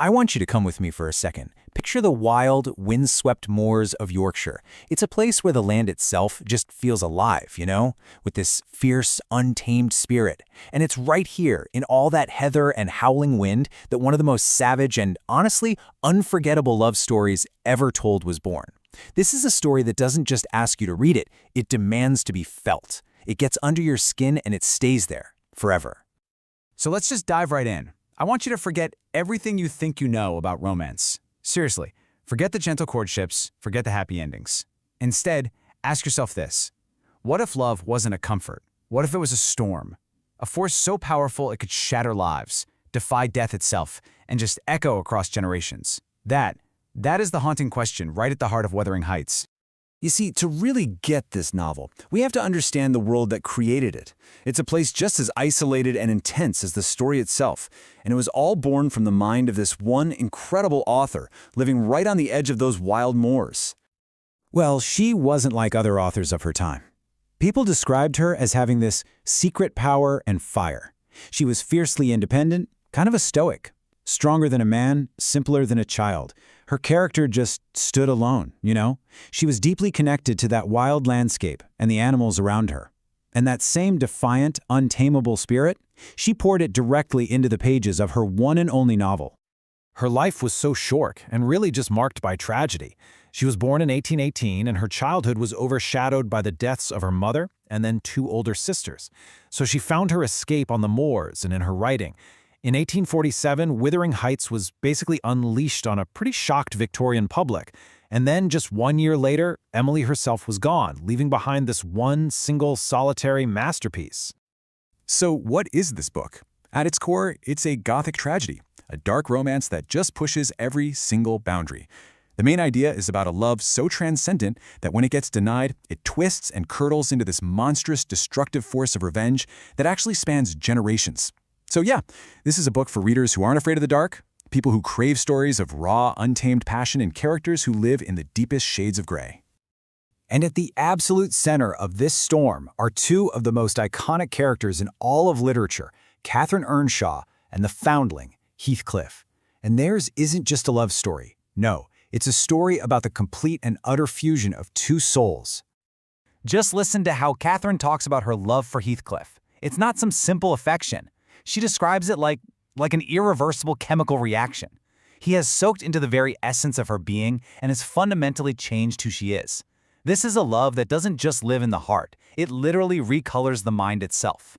I want you to come with me for a second. Picture the wild, windswept moors of Yorkshire. It's a place where the land itself just feels alive, with this fierce, untamed spirit. And it's right here, in all that heather and howling wind, that one of the most savage and, honestly, unforgettable love stories ever told was born. This is a story that doesn't just ask you to read it demands to be felt. It gets under your skin and it stays there, forever. So let's just dive right in. I want you to forget everything you think you know about romance. Seriously, forget the gentle courtships, forget the happy endings. Instead, ask yourself this. What if love wasn't a comfort? What if it was a storm? A force so powerful it could shatter lives, defy death itself, and just echo across generations. That is the haunting question right at the heart of Wuthering Heights. You see, to really get this novel, we have to understand the world that created it. It's a place just as isolated and intense as the story itself, and it was all born from the mind of this one incredible author living right on the edge of those wild moors. Well, she wasn't like other authors of her time. People described her as having this secret power and fire. She was fiercely independent, kind of a stoic, stronger than a man, simpler than a child. Her character just stood alone, She was deeply connected to that wild landscape and the animals around her. And that same defiant, untamable spirit, she poured it directly into the pages of her one and only novel. Her life was so short and really just marked by tragedy. She was born in 1818, and her childhood was overshadowed by the deaths of her mother and then two older sisters. So she found her escape on the moors and in her writing. In 1847, Wuthering Heights was basically unleashed on a pretty shocked Victorian public. And then just 1 year later, Emily herself was gone, leaving behind this one single solitary masterpiece. So what is this book? At its core, it's a Gothic tragedy, a dark romance that just pushes every single boundary. The main idea is about a love so transcendent that when it gets denied, it twists and curdles into this monstrous, destructive force of revenge that actually spans generations. So yeah, this is a book for readers who aren't afraid of the dark, people who crave stories of raw, untamed passion, and characters who live in the deepest shades of gray. And at the absolute center of this storm are two of the most iconic characters in all of literature, Catherine Earnshaw and the foundling, Heathcliff. And theirs isn't just a love story. No, it's a story about the complete and utter fusion of two souls. Just listen to how Catherine talks about her love for Heathcliff. It's not some simple affection. She describes it like an irreversible chemical reaction. He has soaked into the very essence of her being and has fundamentally changed who she is. This is a love that doesn't just live in the heart. It literally recolors the mind itself.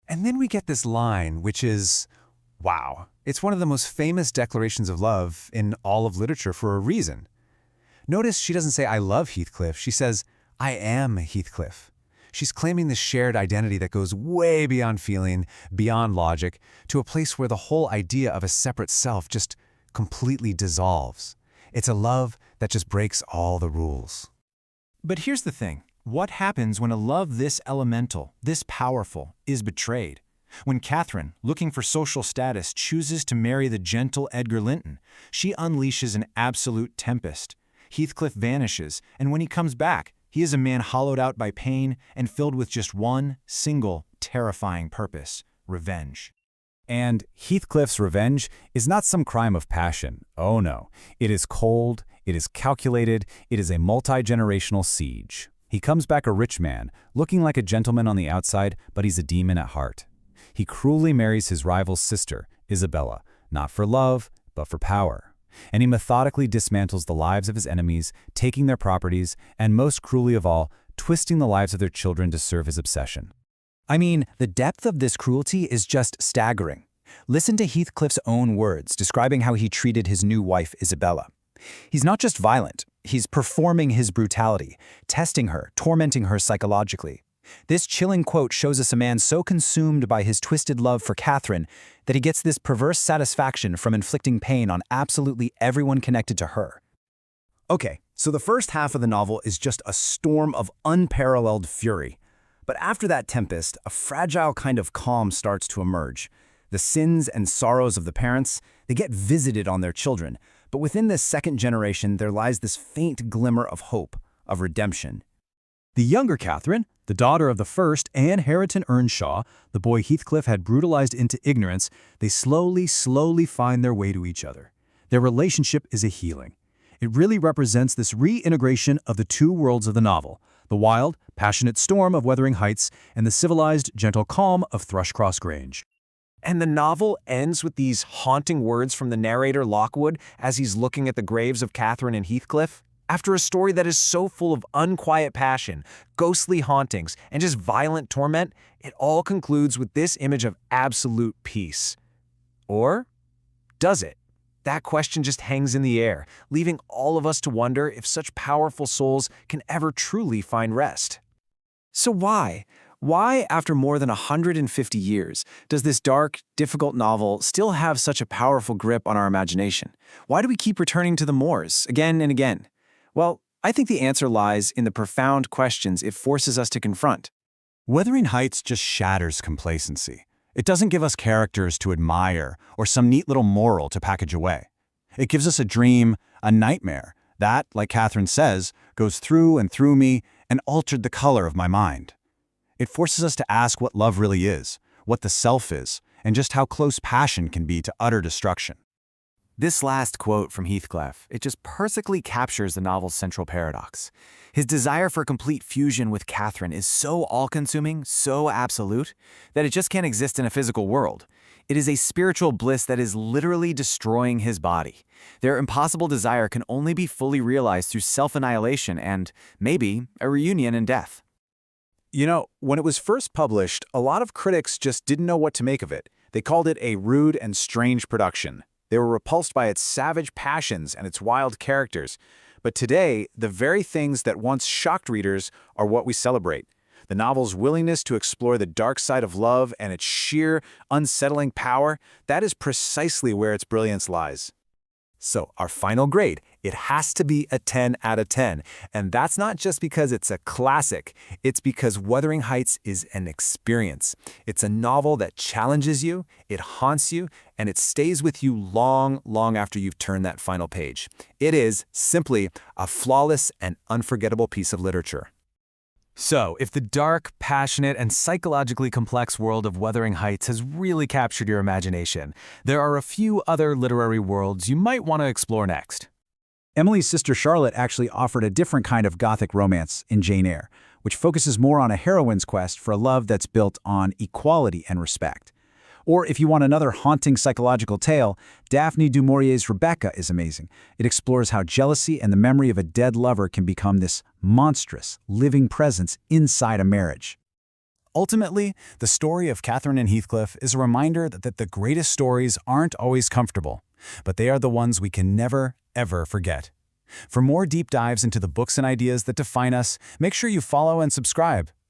And then we get this line, which is, wow, it's one of the most famous declarations of love in all of literature for a reason. Notice she doesn't say, I love Heathcliff. She says, I am Heathcliff. She's claiming this shared identity that goes way beyond feeling, beyond logic, to a place where the whole idea of a separate self just completely dissolves. It's a love that just breaks all the rules. But here's the thing. What happens when a love this elemental, this powerful, is betrayed? When Catherine, looking for social status, chooses to marry the gentle Edgar Linton, she unleashes an absolute tempest. Heathcliff vanishes, and when he comes back, he is a man hollowed out by pain and filled with just one single, terrifying purpose: revenge. And Heathcliff's revenge is not some crime of passion. Oh no. It is cold, it is calculated, it is a multi-generational siege. He comes back a rich man, looking like a gentleman on the outside, but he's a demon at heart. He cruelly marries his rival's sister, Isabella, not for love, but for power. And he methodically dismantles the lives of his enemies, taking their properties, and most cruelly of all, twisting the lives of their children to serve his obsession. I mean, the depth of this cruelty is just staggering. Listen to Heathcliff's own words describing how he treated his new wife, Isabella. He's not just violent, he's performing his brutality, testing her, tormenting her psychologically. This chilling quote shows us a man so consumed by his twisted love for Catherine that he gets this perverse satisfaction from inflicting pain on absolutely everyone connected to her. Okay, so the first half of the novel is just a storm of unparalleled fury. But after that tempest, a fragile kind of calm starts to emerge. The sins and sorrows of the parents, they get visited on their children. But within this second generation, there lies this faint glimmer of hope, of redemption. The younger Catherine, the daughter of the first Anne Harrington Earnshaw, the boy Heathcliff had brutalized into ignorance, they slowly find their way to each other. Their relationship is a healing. It really represents this reintegration of the two worlds of the novel, the wild, passionate storm of Wuthering Heights and the civilized, gentle calm of Thrushcross Grange. And the novel ends with these haunting words from the narrator Lockwood as he's looking at the graves of Catherine and Heathcliff. After a story that is so full of unquiet passion, ghostly hauntings, and just violent torment, it all concludes with this image of absolute peace. Or does it? That question just hangs in the air, leaving all of us to wonder if such powerful souls can ever truly find rest. So why? Why, after more than 150 years, does this dark, difficult novel still have such a powerful grip on our imagination? Why do we keep returning to the moors again and again? Well, I think the answer lies in the profound questions it forces us to confront. Wuthering Heights just shatters complacency. It doesn't give us characters to admire or some neat little moral to package away. It gives us a dream, a nightmare, that, like Catherine says, goes through and through me and altered the color of my mind. It forces us to ask what love really is, what the self is, and just how close passion can be to utter destruction. This last quote from Heathcliff, it just perfectly captures the novel's central paradox. His desire for complete fusion with Catherine is so all-consuming, so absolute, that it just can't exist in a physical world. It is a spiritual bliss that is literally destroying his body. Their impossible desire can only be fully realized through self-annihilation and, maybe, a reunion in death. You know, when it was first published, a lot of critics just didn't know what to make of it. They called it a rude and strange production. They were repulsed by its savage passions and its wild characters. But today, the very things that once shocked readers are what we celebrate. The novel's willingness to explore the dark side of love and its sheer, unsettling power, that is precisely where its brilliance lies. So, our final grade, it has to be a 10 out of 10. And that's not just because it's a classic. It's because Wuthering Heights is an experience. It's a novel that challenges you, it haunts you, and it stays with you long after you've turned that final page. It is simply a flawless and unforgettable piece of literature. So, if the dark, passionate, and psychologically complex world of Wuthering Heights has really captured your imagination, there are a few other literary worlds you might want to explore next. Emily's sister Charlotte actually offered a different kind of Gothic romance in Jane Eyre, which focuses more on a heroine's quest for a love that's built on equality and respect. Or if you want another haunting psychological tale, Daphne du Maurier's Rebecca is amazing. It explores how jealousy and the memory of a dead lover can become this monstrous, living presence inside a marriage. Ultimately, the story of Catherine and Heathcliff is a reminder that the greatest stories aren't always comfortable, but they are the ones we can never, ever forget. For more deep dives into the books and ideas that define us, make sure you follow and subscribe.